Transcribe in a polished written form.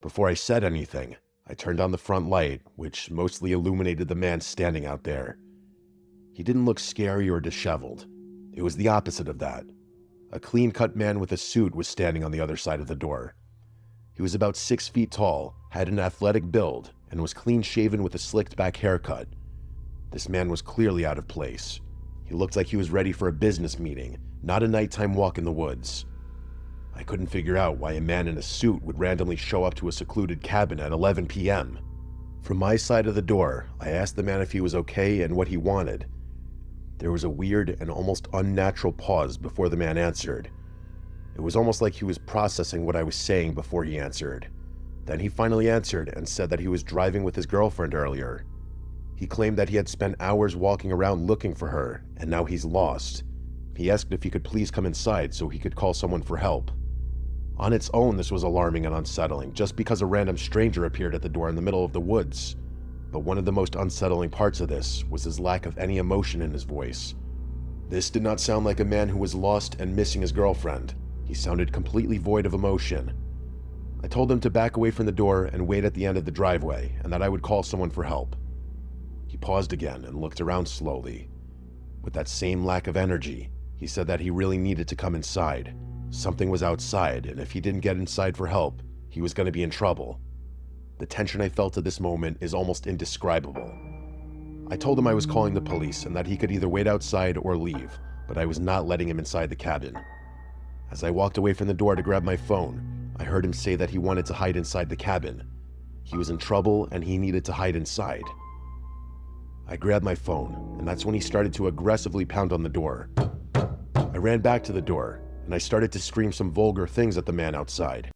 Before I said anything, I turned on the front light, which mostly illuminated the man standing out there. He didn't look scary or disheveled. It was the opposite of that. A clean-cut man with a suit was standing on the other side of the door. He was about 6 feet tall, had an athletic build, and was clean-shaven with a slicked-back haircut. This man was clearly out of place. He looked like he was ready for a business meeting, not a nighttime walk in the woods. I couldn't figure out why a man in a suit would randomly show up to a secluded cabin at 11 p.m. From my side of the door, I asked the man if he was okay and what he wanted. There was a weird and almost unnatural pause before the man answered. It was almost like he was processing what I was saying before he answered. Then he finally answered and said that he was driving with his girlfriend earlier. He claimed that he had spent hours walking around looking for her, and now he's lost. He asked if he could please come inside so he could call someone for help. On its own, this was alarming and unsettling, just because a random stranger appeared at the door in the middle of the woods. But one of the most unsettling parts of this was his lack of any emotion in his voice. This did not sound like a man who was lost and missing his girlfriend. He sounded completely void of emotion. I told him to back away from the door and wait at the end of the driveway, and that I would call someone for help. He paused again and looked around slowly. With that same lack of energy, he said that he really needed to come inside. Something was outside, and if he didn't get inside for help, he was going to be in trouble. The tension I felt at this moment is almost indescribable. I told him I was calling the police and that he could either wait outside or leave, but I was not letting him inside the cabin. As I walked away from the door to grab my phone, I heard him say that he wanted to hide inside the cabin. He was in trouble and he needed to hide inside. I grabbed my phone, and that's when he started to aggressively pound on the door. I ran back to the door, and I started to scream some vulgar things at the man outside.